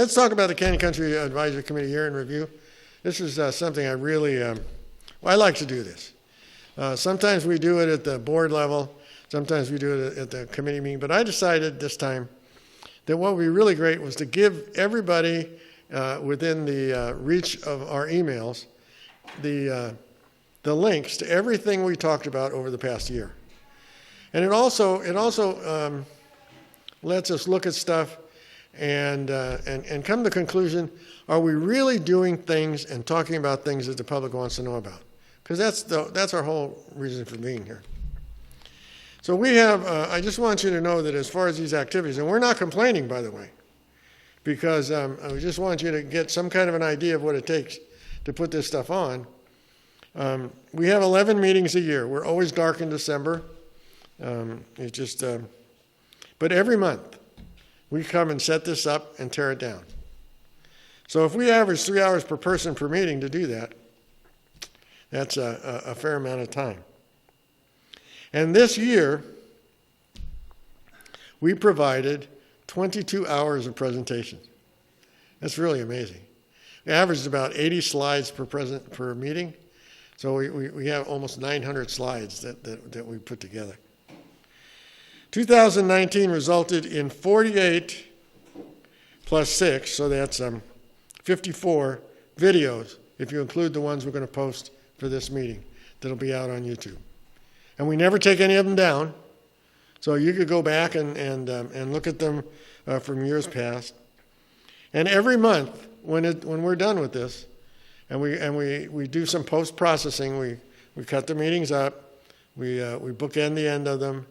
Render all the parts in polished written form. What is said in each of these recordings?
Let's talk about the County Country Advisory Committee Year in Review. This is something I really, I like to do this. Sometimes we do it at the board level. Sometimes we do it at the committee meeting. But I decided this time that what would be really great was to give everybody within the reach of our emails the links to everything we talked about over the past year. And it also lets us look at stuff and come to the conclusion, are we really doing things and talking about things that the public wants to know about? Because that's our whole reason for being here. So we have, I just want you to know that as far as these activities, and we're not complaining, by the way, because I just want you to get some kind of an idea of what it takes to put this stuff on. We have 11 meetings a year. We're always dark in December. But every month we come and set this up and tear it down. So if we average 3 hours per person per meeting to do that, that's a fair amount of time. And this year, we provided 22 hours of presentation. That's really amazing. We averaged about 80 slides per meeting. So we have almost 900 slides that we put together. 2019 resulted in 48 plus 6, so that's 54 videos, if you include the ones we're going to post for this meeting, that'll be out on YouTube. And we never take any of them down, so you could go back and look at them from years past. And every month, when we're done with this, and we do some post-processing, we cut the meetings up, we bookend the end of them.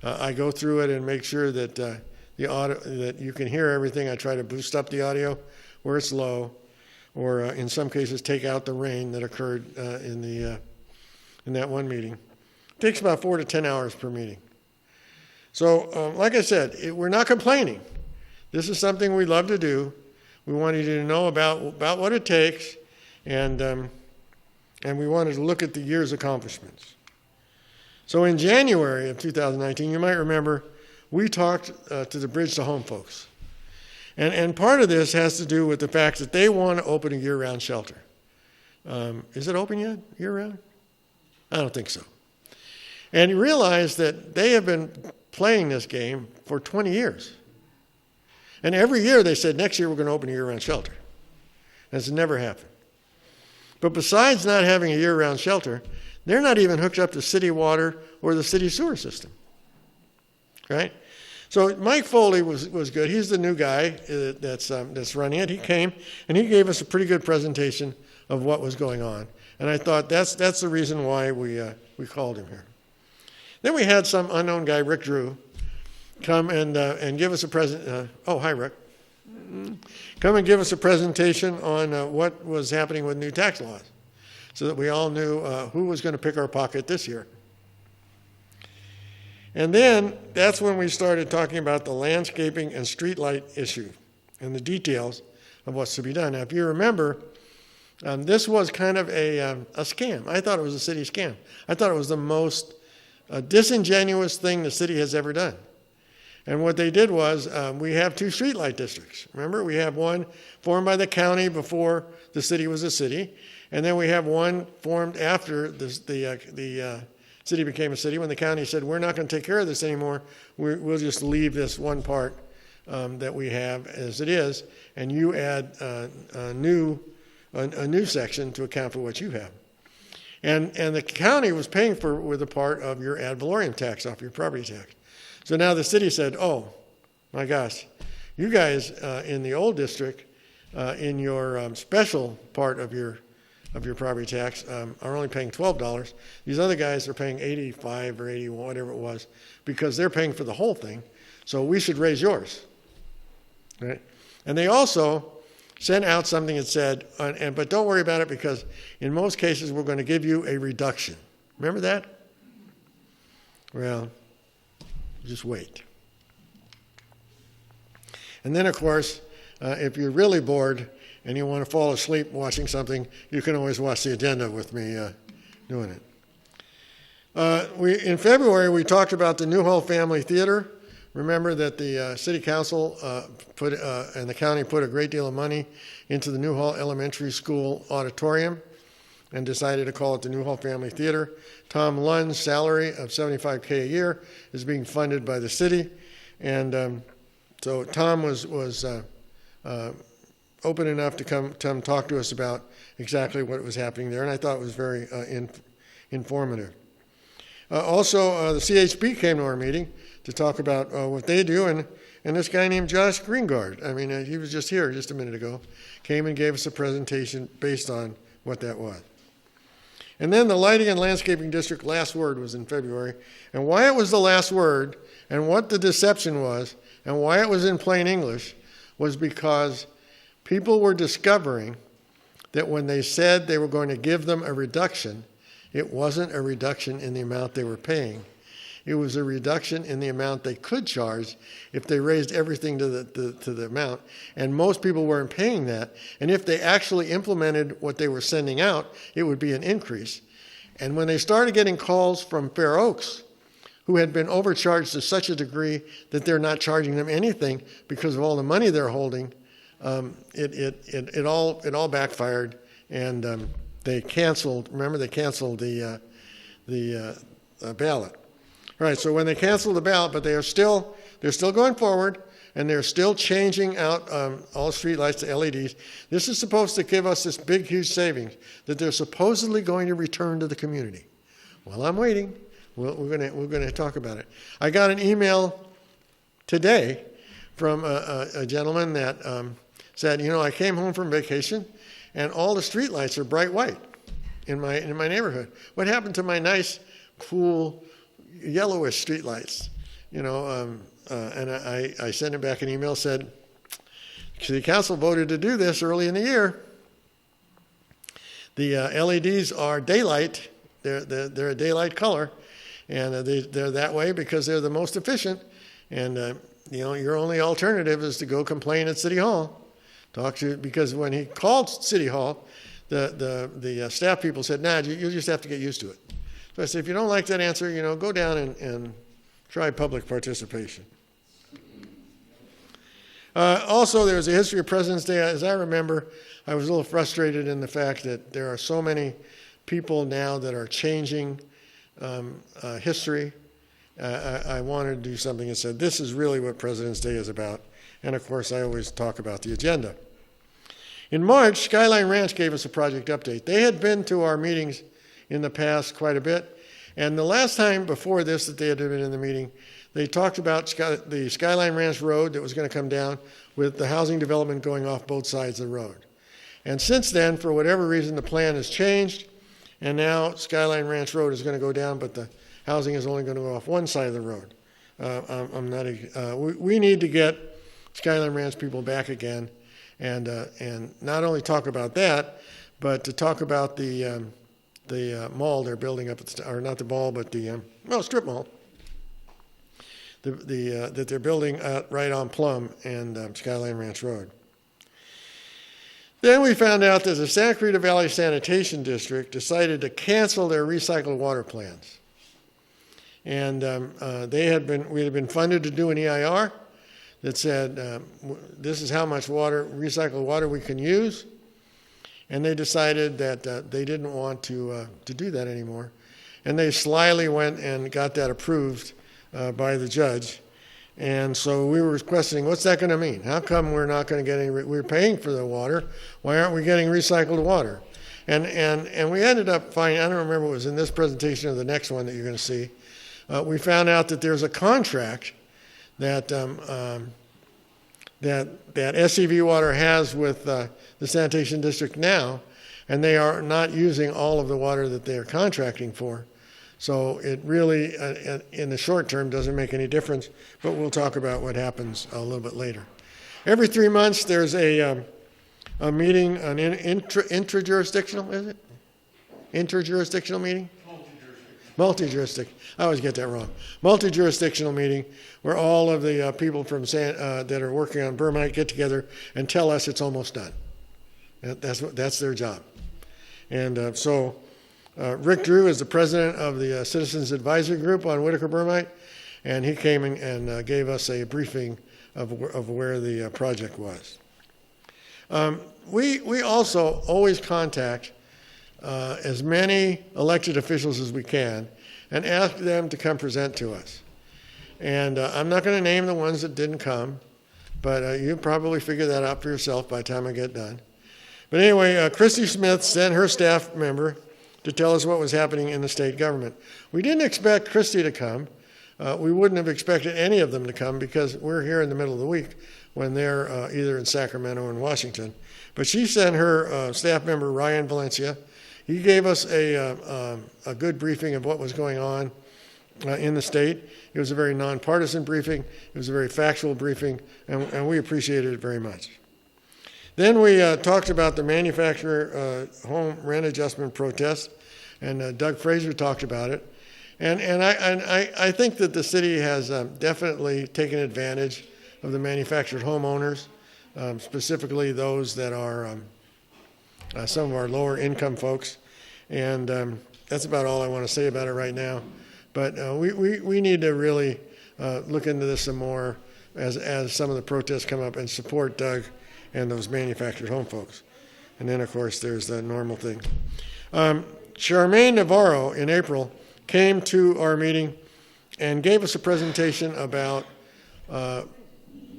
I go through it and make sure that the audio, that you can hear everything. I try to boost up the audio where it's low, or in some cases take out the rain that occurred in that one meeting. It takes about 4 to 10 hours per meeting. So, like I said, we're not complaining. This is something we love to do. We wanted you to know about what it takes, and we wanted to look at the year's accomplishments. So in January of 2019, you might remember, we talked to the Bridge to Home folks. And part of this has to do with the fact that they want to open a year-round shelter. Is it open yet, year-round? I don't think so. And you realize that they have been playing this game for 20 years. And every year they said, next year we're going to open a year-round shelter. And it's never happened. But besides not having a year-round shelter, they're not even hooked up to city water or the city sewer system, right? So Mike Foley was good. He's the new guy that's running it. He came and he gave us a pretty good presentation of what was going on. And I thought that's the reason why we called him here. Then we had some unknown guy, Rick Drew, come and give us a hi, Rick. Come and give us a presentation on what was happening with new tax laws, so that we all knew who was going to pick our pocket this year. And then that's when we started talking about the landscaping and streetlight issue and the details of what's to be done. Now, if you remember, this was kind of a scam. I thought it was a city scam. I thought it was the most disingenuous thing the city has ever done. And what they did was, we have 2 streetlight districts. Remember, we have one formed by the county before the city was a city, and then we have one formed after the city became a city, when the county said, we're not going to take care of this anymore. We'll just leave this one part that we have as it is, and you add a new section to account for what you have. And the county was paying with a part of your ad valorem tax off your property tax. So now the city said, oh, my gosh, you guys in the old district, in your special part of your property tax are only paying $12. These other guys are paying $85 or $81, whatever it was, because they're paying for the whole thing. So we should raise yours, right? And they also sent out something that said, but don't worry about it, because in most cases we're going to give you a reduction. Remember that? Well, just wait. And then, of course, if you're really bored and you want to fall asleep watching something, you can always watch the agenda with me doing it. In February, we talked about the Newhall Family Theater. remember that the city council and the county put a great deal of money into the Newhall Elementary School auditorium and decided to call it the Newhall Family Theater. Tom Lund's salary of $75K a year is being funded by the city. And so Tom was open enough to come talk to us about exactly what was happening there, and I thought it was very informative. Also, the CHP came to our meeting to talk about what they do, and this guy named Josh Greengard, I mean, he was just here just a minute ago, came and gave us a presentation based on what that was. And then the Lighting and Landscaping District last word was in February, and why it was the last word, and what the deception was, and why it was in plain English, was because people were discovering that when they said they were going to give them a reduction, it wasn't a reduction in the amount they were paying. It was a reduction in the amount they could charge if they raised everything to the amount. And most people weren't paying that. And if they actually implemented what they were sending out, it would be an increase. And when they started getting calls from Fair Oaks, who had been overcharged to such a degree that they're not charging them anything because of all the money they're holding, it all backfired, and they canceled. Remember, they canceled the ballot. All right. So when they canceled the ballot, but they're still going forward, and they're still changing out all street lights to LEDs. This is supposed to give us this big, huge savings that they're supposedly going to return to the community. Well, I'm waiting. We're going to talk about it. I got an email today from a gentleman that said, I came home from vacation, and all the street lights are bright white in my neighborhood. What happened to my nice, cool, yellowish street lights? And I sent him back an email, said, City Council voted to do this early in the year. The LEDs are daylight. They're a daylight color, and they're that way because they're the most efficient. And your only alternative is to go complain at City Hall. Because when he called City Hall, the staff people said, "Nah, you just have to get used to it." So I said, if you don't like that answer, go down and try public participation. Also, there was a history of President's Day. As I remember, I was a little frustrated in the fact that there are so many people now that are changing history. I wanted to do something that said, this is really what President's Day is about. And of course, I always talk about the agenda. In March, Skyline Ranch gave us a project update. They had been to our meetings in the past quite a bit. And the last time before this that they had been in the meeting, they talked about the Skyline Ranch Road that was going to come down with the housing development going off both sides of the road. And since then, for whatever reason, the plan has changed. And now Skyline Ranch Road is going to go down, but the housing is only going to go off one side of the road. We need to get Skyline Ranch people back again, and not only talk about that, but to talk about the mall they're building up, or not the mall, but the strip mall. That they're building right on Plum and Skyline Ranch Road. Then we found out that the Santa Clarita Valley Sanitation District decided to cancel their recycled water plans. And we had been funded to do an EIR that said, this is how much recycled water we can use. And they decided that they didn't want to do that anymore. And they slyly went and got that approved by the judge. And so we were questioning, what's that going to mean? How come we're not going to get any, we're paying for the water, why aren't we getting recycled water? And we ended up finding, I don't remember if it was in this presentation or the next one that you're going to see, we found out that there's a contract that SCV Water has with the sanitation district now, and they are not using all of the water that they are contracting for. So it really, in the short term, doesn't make any difference, but we'll talk about what happens a little bit later. Every 3 months, there's a meeting, an intra-jurisdictional, is it? Interjurisdictional meeting? Multi-jurisdictional. I always get that wrong. Multi-jurisdictional meeting where all of the people from that are working on Burmite get together and tell us it's almost done. That's their job. And so Rick Drew is the president of the Citizens Advisory Group on Whitaker Burmite, and he came and gave us a briefing of where the project was. We also always contact as many elected officials as we can and ask them to come present to us. And I'm not going to name the ones that didn't come, but you probably figure that out for yourself by the time I get done. But anyway, Christy Smith sent her staff member to tell us what was happening in the state government. We didn't expect Christy to come. We wouldn't have expected any of them to come because we're here in the middle of the week when they're either in Sacramento or in Washington. But she sent her staff member, Ryan Valencia. He gave us a good briefing of what was going on in the state. It was a very nonpartisan briefing. It was a very factual briefing, and we appreciated it very much. Then we talked about the manufacturer home rent adjustment protest, and Doug Fraser talked about it. And I think that the city has definitely taken advantage of the manufactured homeowners, specifically those that are some of our lower income folks. And that's about all I want to say about it right now. But we need to really look into this some more as some of the protests come up and support Doug and those manufactured home folks. And then, of course, there's the normal thing. Charmaine Navarro in April came to our meeting and gave us a presentation about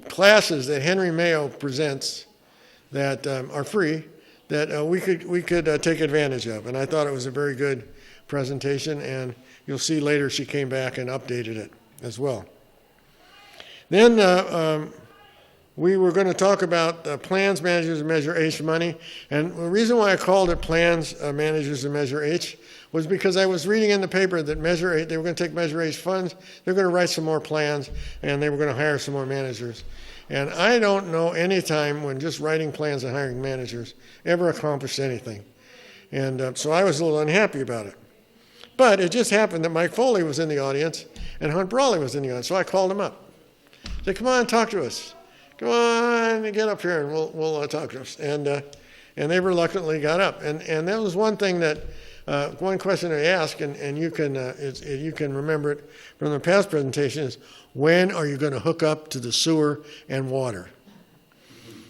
classes that Henry Mayo presents that are free that we could take advantage of. And I thought it was a very good presentation, and you'll see later she came back and updated it as well. Then we were going to talk about plans, managers, and Measure H money. And the reason why I called it plans, managers, and Measure H was because I was reading in the paper that Measure H, they were going to take Measure H funds, they're going to write some more plans, and they were going to hire some more managers. And I don't know any time when just writing plans and hiring managers ever accomplished anything. And so I was a little unhappy about it. But it just happened that Mike Foley was in the audience and Hunt Brawley was in the audience, so I called him up. I said, come on, talk to us. Come on, get up here and we'll talk to us. And they reluctantly got up. And that was one thing that, one question I asked, and you can remember it from the past presentation, is when are you going to hook up to the sewer and water?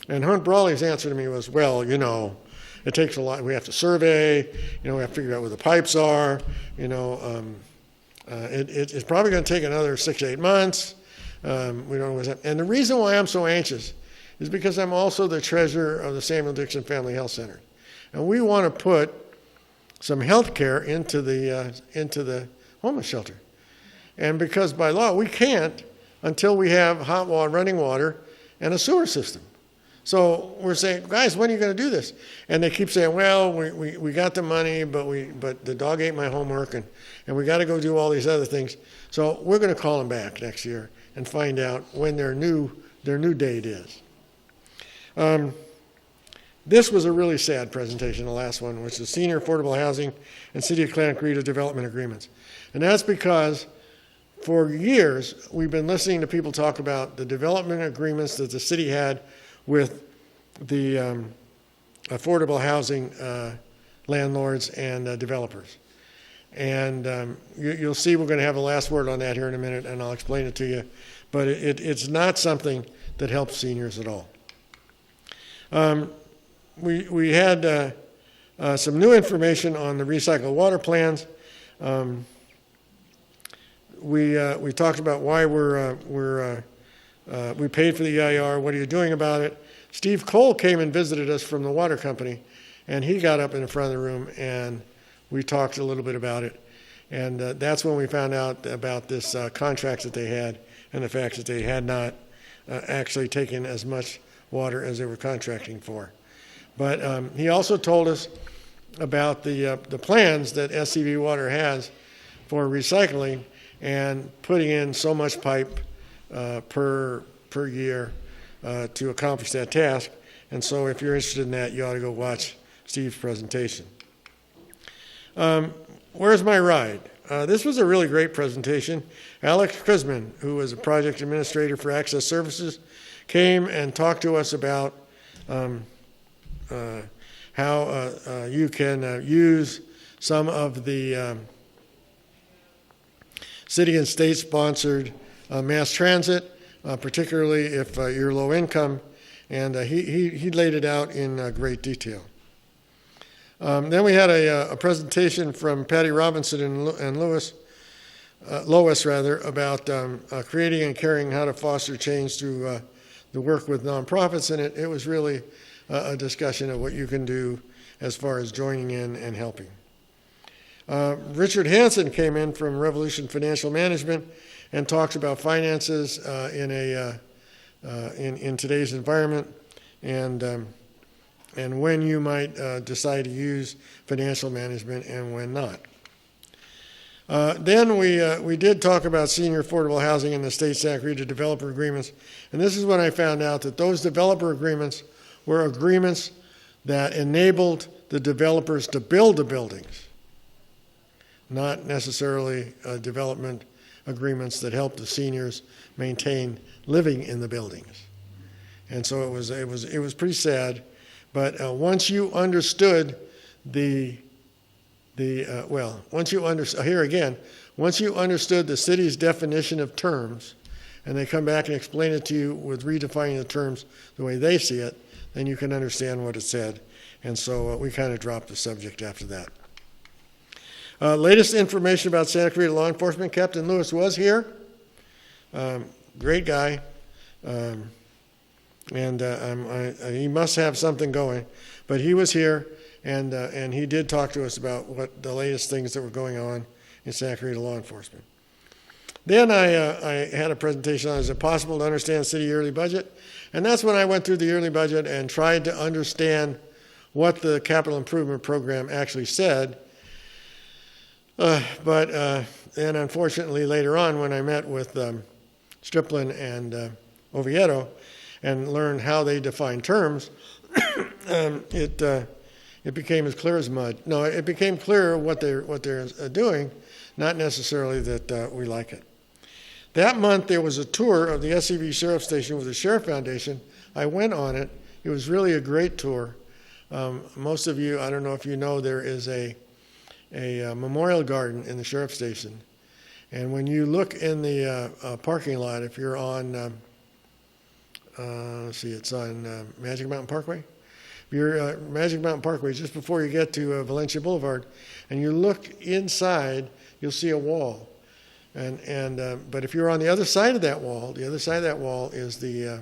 And Hunt Brawley's answer to me was, well, you know, it takes a lot. We have to survey, we have to figure out where the pipes are, it's probably going to take another 6 to 8 months. We don't know what's happening. And the reason why I'm so anxious is because I'm also the treasurer of the Samuel Dixon Family Health Center. And we want to put some health care into the homeless shelter. And because by law, we can't until we have hot water, running water, and a sewer system. So we're saying, guys, when are you going to do this? And they keep saying, well, we got the money, but the dog ate my homework, and we got to go do all these other things. So we're going to call them back next year and find out when their new date is. This was a really sad presentation, the last one, which is Senior Affordable Housing and City of Clarita Development Agreements. And that's because for years we've been listening to people talk about the development agreements that the city had with the affordable housing landlords and developers. And you'll see we're going to have a last word on that here in a minute, and I'll explain it to you. But it's not something that helps seniors at all. We had some new information on the recycled water plans. We talked about why we paid for the EIR. What are you doing about it? Steve Cole came and visited us from the water company, and he got up in the front of the room, and we talked a little bit about it. And that's when we found out about this contract that they had and the fact that they had not actually taken as much water as they were contracting for. But he also told us about the plans that SCV Water has for recycling and putting in so much pipe per year to accomplish that task. And so if you're interested in that, you ought to go watch Steve's presentation. Where's my ride? This was a really great presentation. Alex Krisman, who was a project administrator for Access Services, came and talked to us about how you can use some of the city and state-sponsored mass transit, particularly if you're low income, and he laid it out in great detail. Then we had a presentation from Patty Robinson and Lois about creating and caring how to foster change through the work with nonprofits, and it was really a discussion of what you can do as far as joining in and helping. Richard Hansen came in from Revolution Financial Management and talks about finances in today's environment, and when you might decide to use financial management and when not. Then we did talk about senior affordable housing and the state CCAC developer agreements, and this is when I found out that those developer agreements were agreements that enabled the developers to build the buildings, not necessarily development agreements that help the seniors maintain living in the buildings. And so it was pretty sad. But once you understood once you understood the city's definition of terms, and they come back and explain it to you with redefining the terms the way they see it, then you can understand what it said. And so we kind of dropped the subject after that. Latest information about Santa Clarita law enforcement. Captain Lewis was here. Great guy. He must have something going. But he was here, and he did talk to us about what the latest things that were going on in Santa Clarita law enforcement. Then I had a presentation on, is it possible to understand the city yearly budget? And that's when I went through the yearly budget and tried to understand what the capital improvement program actually said. But then unfortunately later on when I met with Striplin and Oviedo and learned how they define terms, it became as clear as mud. No, it became clear what they're doing, not necessarily that we like it. That month there was a tour of the SCV Sheriff Station with the Sheriff Foundation. I went on it. It was really a great tour. Most of you, I don't know if you know, there is a memorial garden in the Sheriff Station. And when you look in the parking lot, if you're on, it's on Magic Mountain Parkway. If you're Magic Mountain Parkway, just before you get to Valencia Boulevard, and you look inside, you'll see a wall. But if you're on the other side of that wall, is the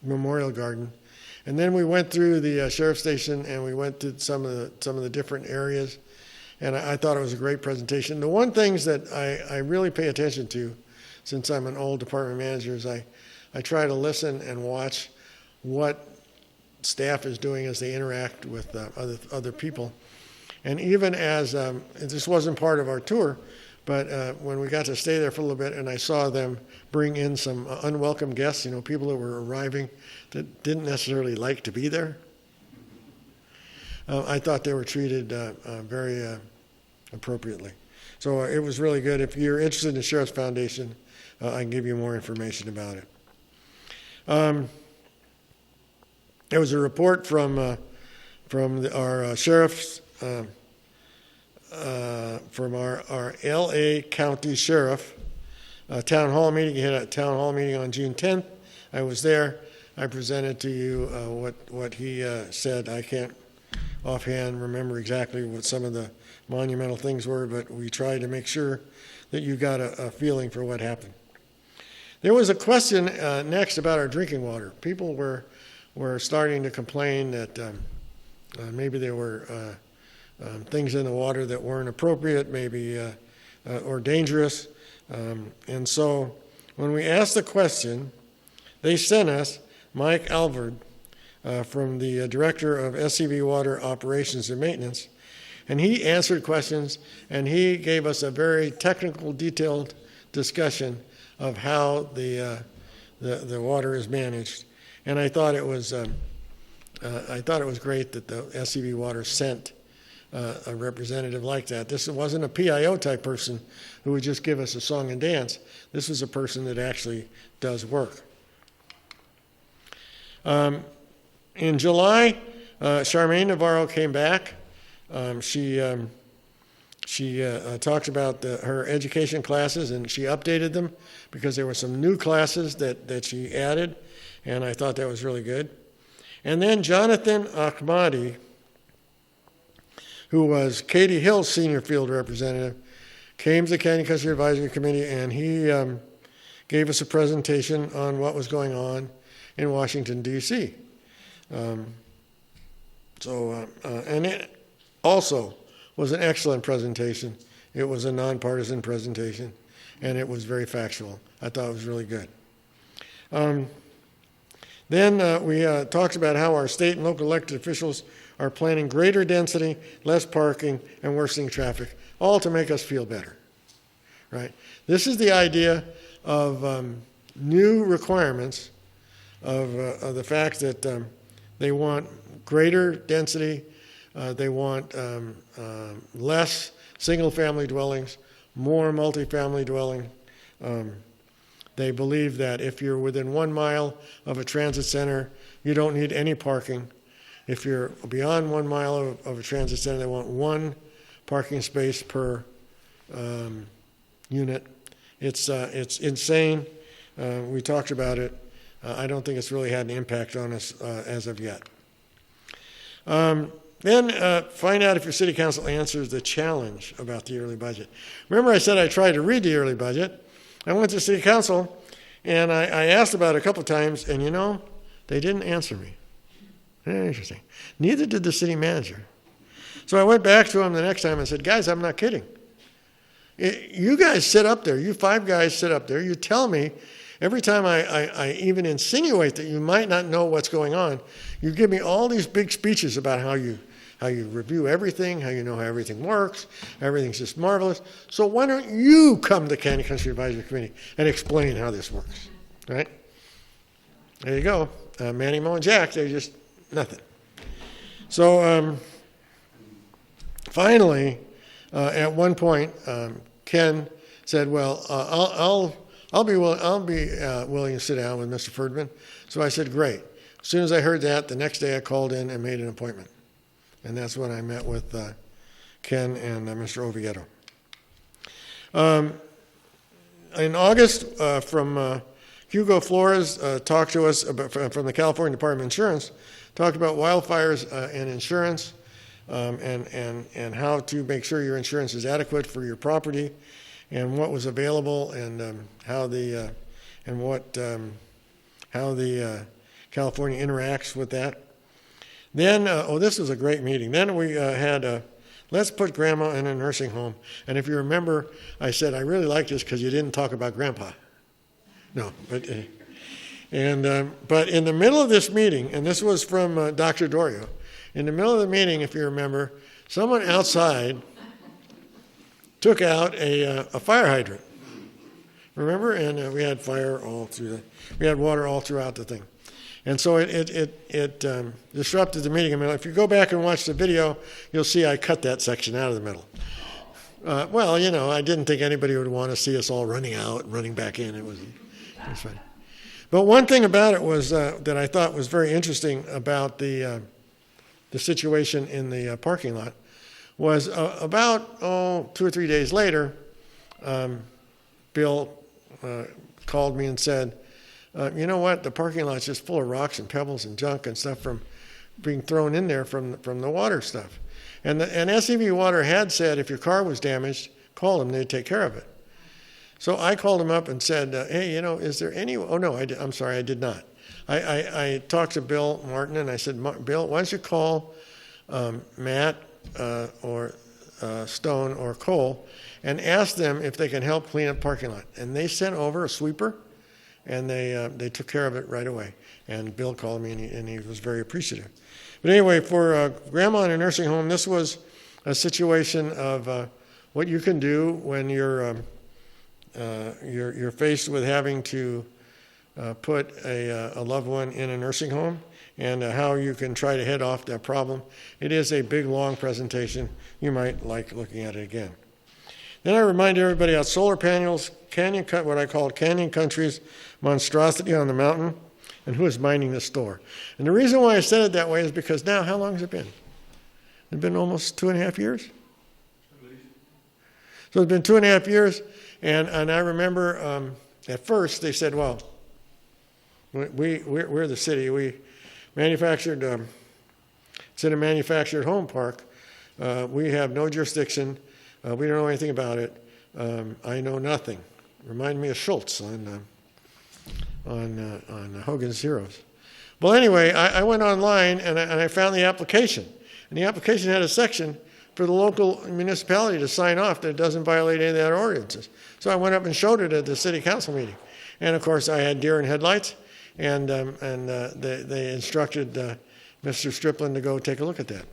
memorial garden. And then we went through the sheriff's station and we went to some of the different areas, and I thought it was a great presentation. The one things that I really pay attention to, since I'm an old department manager, is I try to listen and watch what staff is doing as they interact with other people. And even as this wasn't part of our tour, but when we got to stay there for a little bit, and I saw them bring in some unwelcome guests, people that were arriving that didn't necessarily like to be there. I thought they were treated very appropriately. So it was really good. If you're interested in the Sheriff's Foundation, I can give you more information about it. There was a report from our sheriffs, from our LA County Sheriff town hall meeting. He had a town hall meeting on June 10th. I was there. I presented to you what he said. I can't offhand remember exactly what some of the monumental things were, but we tried to make sure that you got a feeling for what happened. There was a question next about our drinking water. People were starting to complain that maybe there were things in the water that weren't appropriate, maybe or dangerous. And so when we asked the question, they sent us Mike Alvord from the director of SCV Water Operations and Maintenance, and he answered questions, and he gave us a very technical, detailed discussion of how the water is managed. And I thought it was great that the SCV Water sent a representative like that. This wasn't a PIO type person who would just give us a song and dance. This was a person that actually does work. In July, Charmaine Navarro came back. She She talked about her education classes, and she updated them because there were some new classes that she added, and I thought that was really good. And then Jonathan Ahmadi, who was Katie Hill's senior field representative, came to the Canyon Country Advisory Committee, and he gave us a presentation on what was going on in Washington, D.C. And it also was an excellent presentation. It was a nonpartisan presentation, and it was very factual. I thought it was really good. Then we talked about how our state and local elected officials are planning greater density, less parking, and worsening traffic, all to make us feel better, right? This is the idea of new requirements of the fact that they want greater density, they want less single-family dwellings, more multifamily dwelling. They believe that if you're within 1 mile of a transit center, you don't need any parking. If you're beyond 1 mile of a transit center, they want 1 parking space per unit. It's insane. We talked about it. I don't think it's really had an impact on us as of yet. Then find out if your city council answers the challenge about the yearly budget. Remember I said I tried to read the yearly budget. I went to city council, and I asked about it a couple of times, and you know, they didn't answer me. Very interesting. Neither did the city manager. So I went back to him the next time and said, guys, I'm not kidding. You guys sit up there, you 5 guys sit up there, you tell me every time I even insinuate that you might not know what's going on, you give me all these big speeches about how you review everything, how you know how everything works, everything's just marvelous. So why don't you come to the Canyon Country Advisory Committee and explain how this works, right? There you go. Manny, Mo, and Jack, they're just nothing. So finally, at one point, Ken said, "Well, I'll be willing to sit down with Mr. Ferdman." So I said, "Great." As soon as I heard that, the next day I called in and made an appointment, and that's when I met with Ken and Mr. Oviedo. In August, from Hugo Flores talked to us about, from the California Department of Insurance, talked about wildfires and insurance, and how to make sure your insurance is adequate for your property, and what was available, and how the California interacts with that. Then, this was a great meeting. Then we had let's put Grandma in a nursing home. And if you remember, I said I really like this because you didn't talk about Grandpa. No, but in the middle of this meeting, and this was from Dr. Dorio, in the middle of the meeting, if you remember, someone outside took out a fire hydrant. Remember? And we had fire all through we had water all throughout the thing. And so it disrupted the meeting. I mean, if you go back and watch the video, you'll see I cut that section out of the middle. Well, you know, I didn't think anybody would want to see us all running out and running back in. It was fun. But one thing about it was that I thought was very interesting about the situation in the parking lot was about 2 or 3 days later, Bill called me and said, you know what, the parking lot's just full of rocks and pebbles and junk and stuff from being thrown in there from the water stuff. And SEV Water had said if your car was damaged, call them, they'd take care of it. So I called him up and said, hey, you know, is there any, oh no, I'm sorry, I did not. I talked to Bill Martin and I said, Bill, why don't you call Matt or Stone or Cole and ask them if they can help clean up the parking lot. And they sent over a sweeper, and they took care of it right away. And Bill called me, and he was very appreciative. But anyway, for Grandma in a nursing home, this was a situation of what you can do when you're faced with having to put a loved one in a nursing home, and how you can try to head off that problem. It is a big, long presentation. You might like looking at it again. Then I remind everybody about solar panels, what I call Canyon Country's monstrosity on the mountain, and who is minding the store. And the reason why I said it that way is because now, how long has it been? It's been almost 2.5 years? So it's been 2.5 years, and I remember at first they said, well, we're the city. We manufactured, it's in a manufactured home park. We have no jurisdiction. We don't know anything about it. I know nothing. Remind me of Schultz on Hogan's Heroes. Well, anyway, I went online and I found the application. And the application had a section for the local municipality to sign off that it doesn't violate any of their ordinances. So I went up and showed it at the city council meeting. And of course, I had deer in headlights, and they instructed Mr. Striplin to go take a look at that.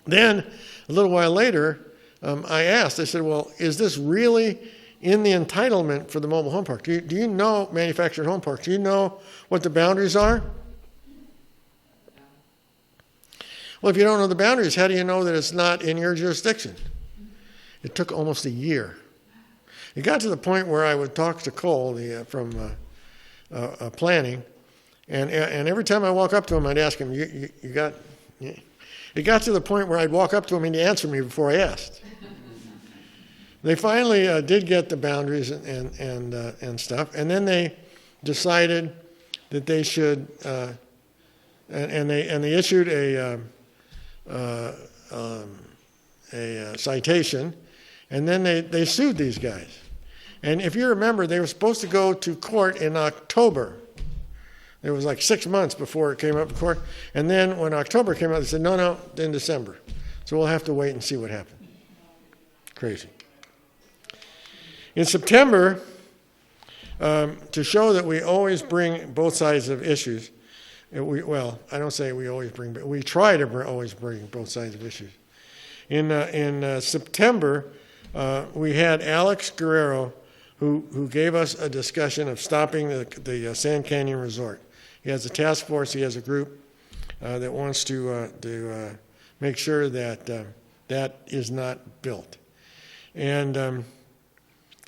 Then, a little while later, I asked, I said, well, is this really in the entitlement for the mobile home park? Do you know manufactured home parks? Do you know what the boundaries are? Well, if you don't know the boundaries, how do you know that it's not in your jurisdiction? It took almost a year. It got to the point where I would talk to Cole from planning, and every time I walk up to him, I'd ask him, you got... It got to the point where I'd walk up to him and he'd answer me before I asked. They finally did get the boundaries and stuff, and then they decided that they should, and they issued a citation, and then they sued these guys. And if you remember, they were supposed to go to court in October. It was like 6 months before it came up to court. And then when October came out, they said, no, in December. So we'll have to wait and see what happened. Crazy. In September, to show that we always bring both sides of issues, well, I don't say we always bring, but we try to always bring both sides of issues. In September, we had Alex Guerrero, who gave us a discussion of stopping the Sand Canyon Resort. He has a task force. He has a group that wants to make sure that that is not built. And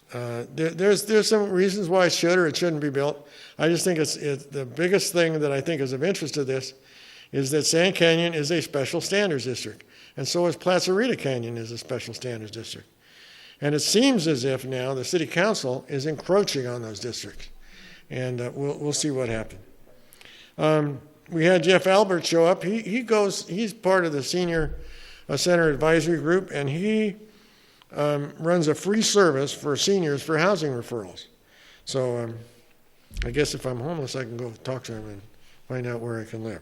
there's some reasons why it should or it shouldn't be built. I just think it's the biggest thing that I think is of interest to this is that Sand Canyon is a special standards district, and so is Placerita Canyon is a special standards district. And it seems as if now the city council is encroaching on those districts, and we'll see what happens. We had Jeff Albert show up. He's part of the Senior Center Advisory Group, and he runs a free service for seniors for housing referrals. So I guess if I'm homeless, I can go talk to him and find out where I can live.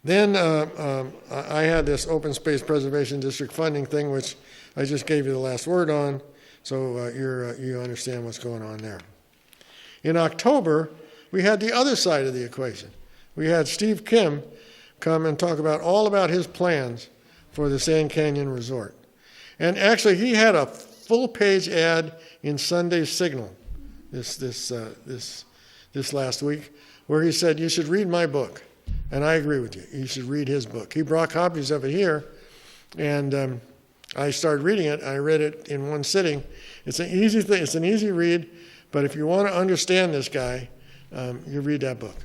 Then I had this Open Space Preservation District funding thing, which I just gave you the last word on, so you understand what's going on there. In October, we had the other side of the equation. We had Steve Kim come and talk all about his plans for the Sand Canyon Resort. And actually, he had a full-page ad in Sunday's Signal this last week, where he said, you should read my book. And I agree with you. You should read his book. He brought copies of it here, and I started reading it. I read it in one sitting. It's an easy thing. It's an easy read, but if you want to understand this guy, you read that book.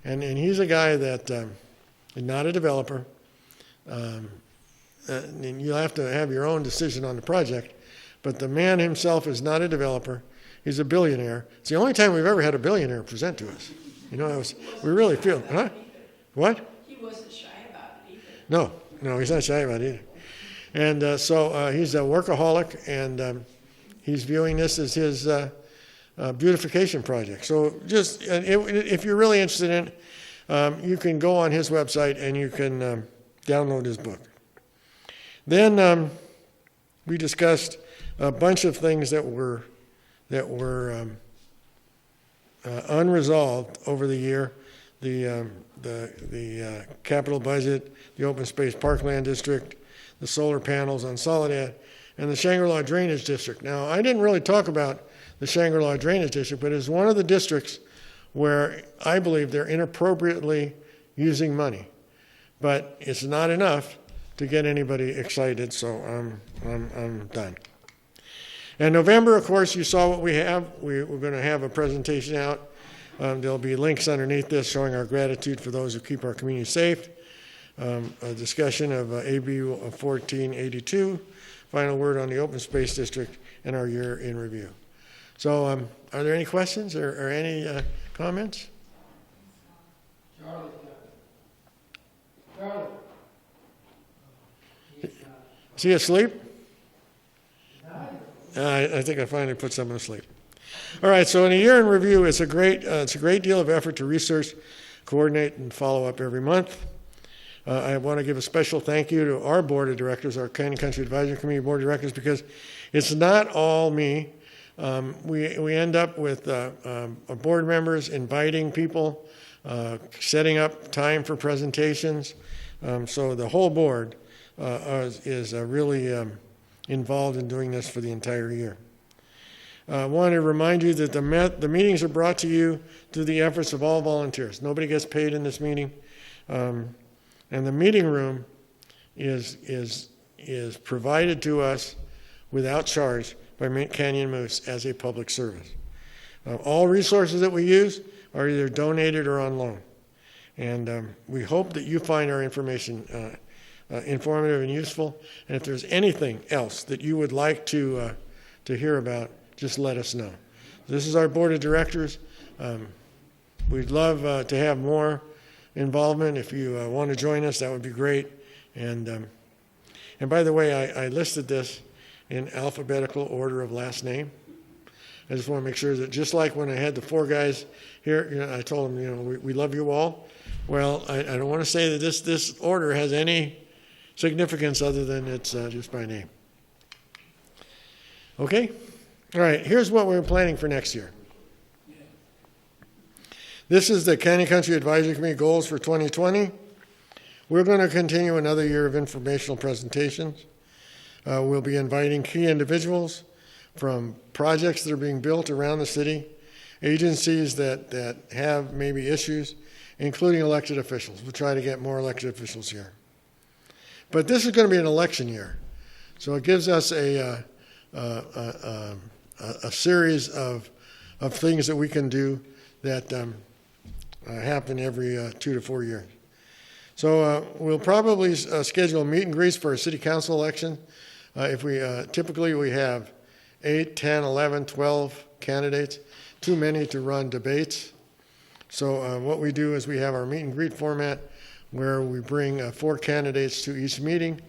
And he's a guy that is not a developer. And you'll have to have your own decision on the project, but the man himself is not a developer. He's a billionaire. It's the only time we've ever had a billionaire present to us. You know, we really feel, huh? What? He wasn't shy about it either. No, he's not shy about it either. And so he's a workaholic, and he's viewing this as his beautification project. So just, if you're really interested in it, you can go on his website and you can download his book. Then we discussed a bunch of things that were unresolved over the year. The capital budget, the open space parkland district, the solar panels on Soledad, and the Shangri-La Drainage District. Now, I didn't really talk about the Shangri-La Drainage District, but it's one of the districts where I believe they're inappropriately using money. But it's not enough to get anybody excited, so I'm done. And November, of course, you saw what we have. We're going to have a presentation out. There'll be links underneath this showing our gratitude for those who keep our community safe. a discussion of AB 1482, final word on the open space district, and our year in review. So are there any questions or any comments? Charlie. Is he asleep? I think I finally put someone to sleep. All right, so in a year in review, it's a great deal of effort to research, coordinate, and follow up every month. I want to give a special thank you to our board of directors, our Canyon Country Advisory Committee board of directors, because it's not all me. We end up with our board members inviting people, setting up time for presentations. So the whole board is really involved in doing this for the entire year. I want to remind you that the meetings are brought to you through the efforts of all volunteers. Nobody gets paid in this meeting. And the meeting room is provided to us without charge by Canyon Moose as a public service. All resources that we use are either donated or on loan. And we hope that you find our information informative and useful. And if there's anything else that you would like to hear about, just let us know. This is our board of directors. We'd love to have more involvement. If you want to join us, that would be great. And by the way, I listed this in alphabetical order of last name. I just want to make sure that just like when I had the four guys here, I told them, we love you all. Well, I don't want to say that this order has any significance other than it's just my name. Okay? All right, here's what we're planning for next year. This is the Canyon Country Advisory Committee goals for 2020. We're going to continue another year of informational presentations. We'll be inviting key individuals from projects that are being built around the city, agencies that have maybe issues, including elected officials. We'll try to get more elected officials here. But this is going to be an election year, so it gives us a series of things that we can do that happen every 2 to 4 years. So we'll probably schedule meet and greets for our city council election. If we typically we have 8, 10, 11, 12 candidates, too many to run debates. So what we do is we have our meet and greet format where we bring 4 candidates to each meeting.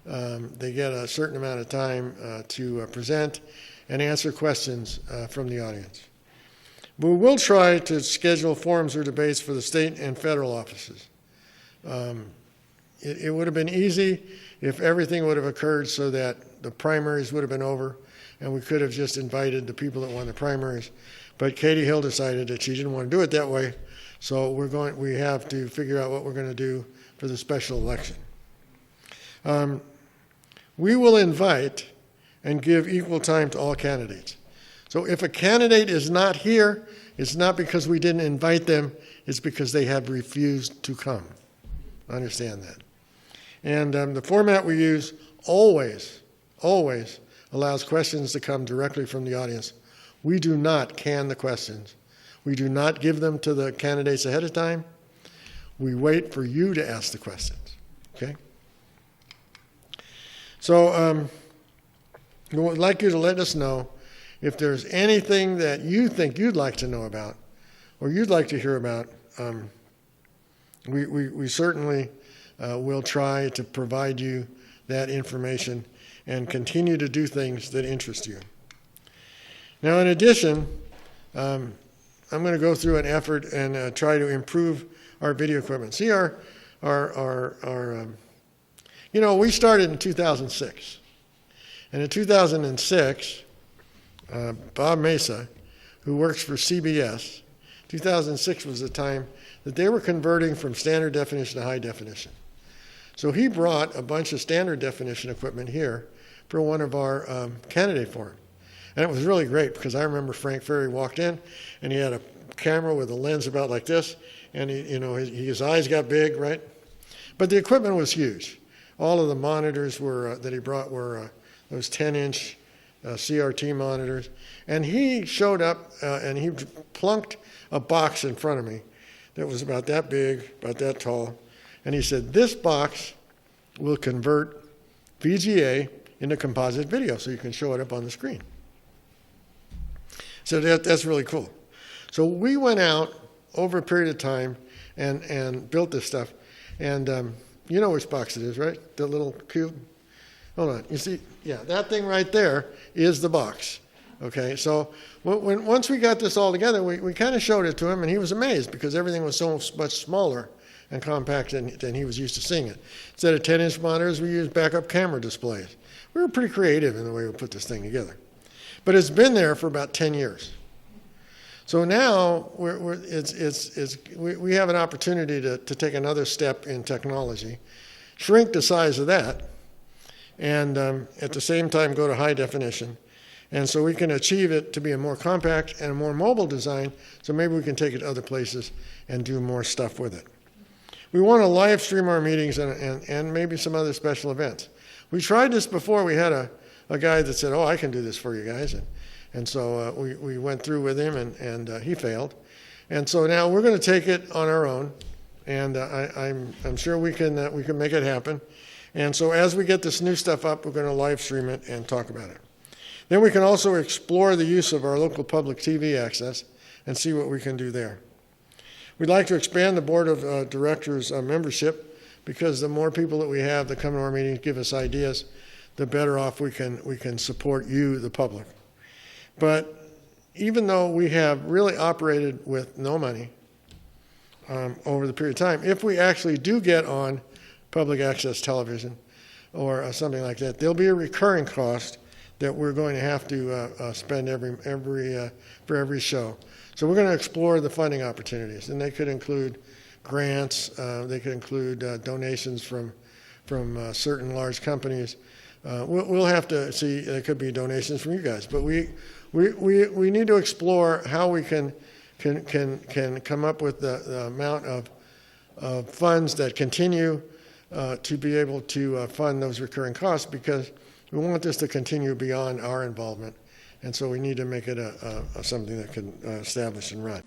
They get a certain amount of time to present and answer questions from the audience. We will try to schedule forums or debates for the state and federal offices. It would have been easy if everything would have occurred so that the primaries would have been over and we could have just invited the people that won the primaries. But Katie Hill decided that she didn't want to do it that way, so we have to figure out what we're going to do for the special election. We will invite and give equal time to all candidates. So if a candidate is not here, it's not because we didn't invite them, it's because they have refused to come. Understand that. And the format we use always allows questions to come directly from the audience. We do not can the questions. We do not give them to the candidates ahead of time. We wait for you to ask the questions, okay? So we would like you to let us know if there's anything that you think you'd like to know about or you'd like to hear about. We certainly will try to provide you that information and continue to do things that interest you. Now, in addition, I'm going to go through an effort and try to improve our video equipment. See, we started in 2006. And in 2006, Bob Mesa, who works for CBS, 2006 was the time that they were converting from standard definition to high definition. So he brought a bunch of standard definition equipment here for one of our candidate forums. And it was really great because I remember Frank Ferry walked in and he had a camera with a lens about like this, and his eyes got big, right? But the equipment was huge. All of the monitors that he brought were those 10-inch CRT monitors. And he showed up and he plunked a box in front of me that was about that big, about that tall. And he said, this box will convert VGA into composite video so you can show it up on the screen. So that's really cool. So we went out over a period of time and built this stuff. And you know which box it is, right? The little cube? Hold on. You see, yeah, that thing right there is the box. Okay, so once we got this all together, we kind of showed it to him, and he was amazed because everything was so much smaller and compact than he was used to seeing it. Instead of 10-inch monitors, we used backup camera displays. We were pretty creative in the way we put this thing together. But it's been there for about 10 years. So now we have an opportunity to take another step in technology, shrink the size of that, and at the same time go to high definition. And so we can achieve it to be a more compact and a more mobile design, so maybe we can take it to other places and do more stuff with it. We want to live stream our meetings and maybe some other special events. We tried this before. We had a guy that said, oh, I can do this for you guys. And so we went through with him, and he failed. And so now we're going to take it on our own, and I'm sure we can make it happen. And so as we get this new stuff up, we're going to live stream it and talk about it. Then we can also explore the use of our local public TV access and see what we can do there. We'd like to expand the board of directors membership, because the more people that we have that come to our meetings, give us ideas, the better off we can support you, the public. But even though we have really operated with no money over the period of time, if we actually do get on public access television or something like that, there'll be a recurring cost that we're going to have to spend for every show. So we're going to explore the funding opportunities, and they could include grants, they could include donations from certain large companies. We'll have to see. There could be donations from you guys, but we need to explore how we can come up with the amount of funds that continue to be able to fund those recurring costs, because we want this to continue beyond our involvement, and so we need to make it something that can establish and run.